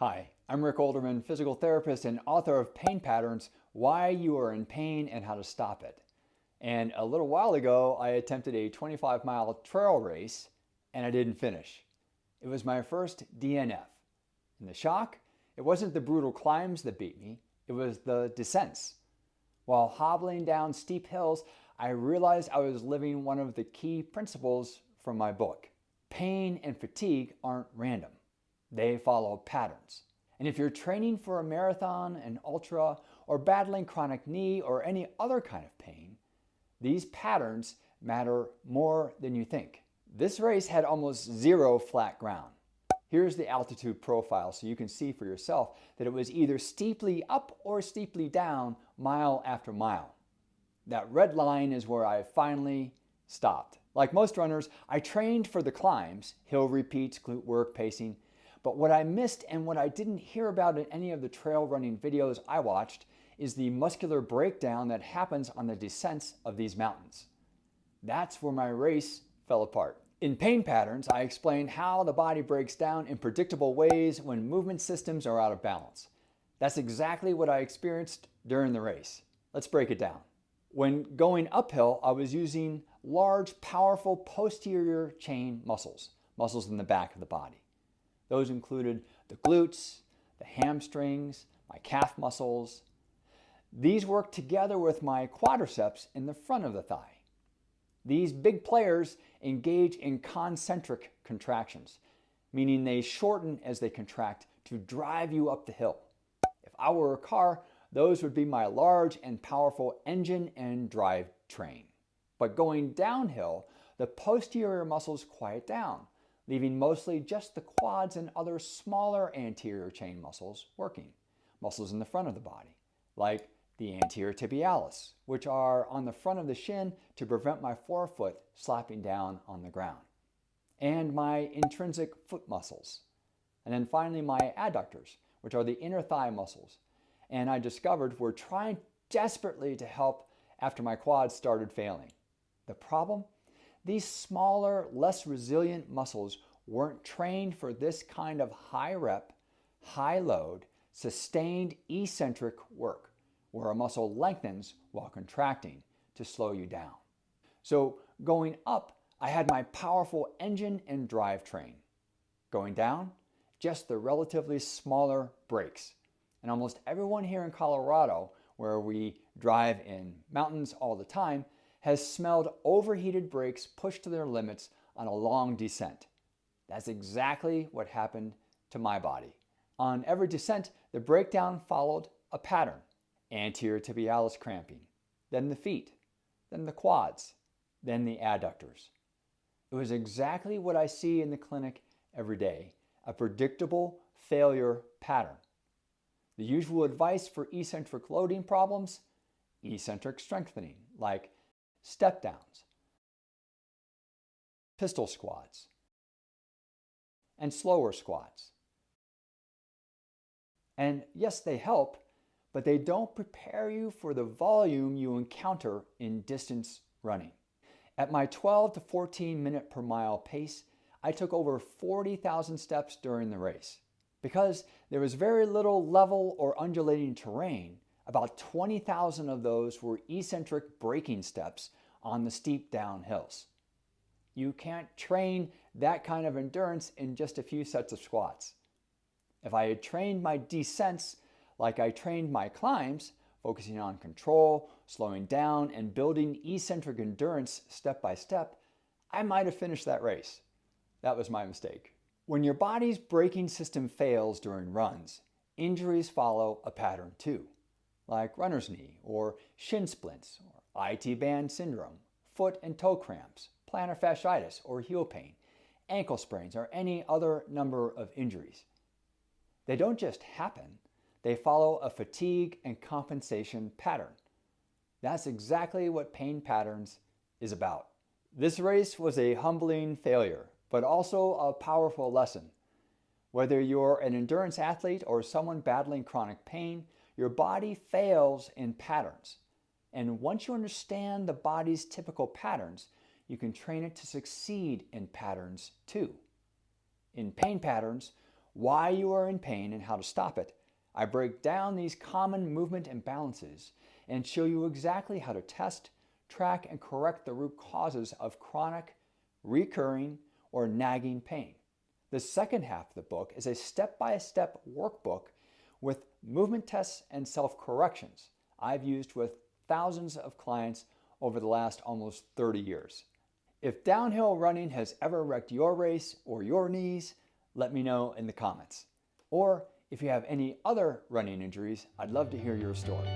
Hi, I'm Rick Olderman, physical therapist and author of Pain Patterns, Why You Are in Pain and How to Stop It. And a little while ago, I attempted a 25-mile trail race and I didn't finish. It was my first DNF. And the shock? It wasn't the brutal climbs that beat me, it was the descents. While hobbling down steep hills, I realized I was living one of the key principles from my book. Pain and fatigue aren't random. They follow patterns. And if you're training for a marathon, an ultra, or battling chronic knee or any other kind of pain, these patterns matter more than you think. This race had almost zero flat ground. Here's the altitude profile so you can see for yourself that it was either steeply up or steeply down mile after mile. That red line is where I finally stopped. Like most runners, I trained for the climbs, hill repeats, glute work, pacing. But what I missed and what I didn't hear about in any of the trail running videos I watched is the muscular breakdown that happens on the descents of these mountains. That's where my race fell apart. In Pain Patterns, I explain how the body breaks down in predictable ways when movement systems are out of balance. That's exactly what I experienced during the race. Let's break it down. When going uphill, I was using large, powerful posterior chain muscles in the back of the body. Those included the glutes, the hamstrings, my calf muscles. These work together with my quadriceps in the front of the thigh. These big players engage in concentric contractions, meaning they shorten as they contract to drive you up the hill. If I were a car, those would be my large and powerful engine and drive train. But going downhill, the posterior muscles quiet down, leaving mostly just the quads and other smaller anterior chain muscles working, muscles in the front of the body, like the anterior tibialis, which are on the front of the shin to prevent my forefoot slapping down on the ground, and my intrinsic foot muscles. And then finally my adductors, which are the inner thigh muscles, and I discovered were trying desperately to help after my quads started failing. The problem? These smaller, less resilient muscles weren't trained for this kind of high rep, high load, sustained eccentric work, where a muscle lengthens while contracting to slow you down. So going up, I had my powerful engine and drive train. Going down, just the relatively smaller brakes. And almost everyone here in Colorado, where we drive in mountains all the time, has smelled overheated brakes pushed to their limits on a long descent. That's exactly what happened to my body. On every descent, the breakdown followed a pattern. Anterior tibialis cramping, then the feet, then the quads, then the adductors. It was exactly what I see in the clinic every day, a predictable failure pattern. The usual advice for eccentric loading problems: eccentric strengthening, like step downs, pistol squats, and slower squats. And yes, they help, but they don't prepare you for the volume you encounter in distance running. At my 12 to 14 minute per mile pace, I took over 40,000 steps during the race. Because there was very little level or undulating terrain, about 20,000 of those were eccentric braking steps on the steep down hills. You can't train that kind of endurance in just a few sets of squats. If I had trained my descents like I trained my climbs, focusing on control, slowing down, and building eccentric endurance step by step, I might have finished that race. That was my mistake. When your body's braking system fails during runs, injuries follow a pattern too, like runner's knee or shin splints or IT band syndrome, foot and toe cramps, plantar fasciitis or heel pain, ankle sprains, or any other number of injuries. They don't just happen, they follow a fatigue and compensation pattern. That's exactly what Pain Patterns is about. This race was a humbling failure, but also a powerful lesson. Whether you're an endurance athlete or someone battling chronic pain, your body fails in patterns. And once you understand the body's typical patterns, you can train it to succeed in patterns too. In Pain Patterns, why you are in pain and how to stop it. I break down these common movement imbalances and show you exactly how to test, track, and correct the root causes of chronic, recurring, or nagging pain. The second half of the book is a step-by-step workbook with movement tests and self-corrections I've used with thousands of clients over the last almost 30 years. If downhill running has ever wrecked your race or your knees, let me know in the comments. Or if you have any other running injuries, I'd love to hear your story.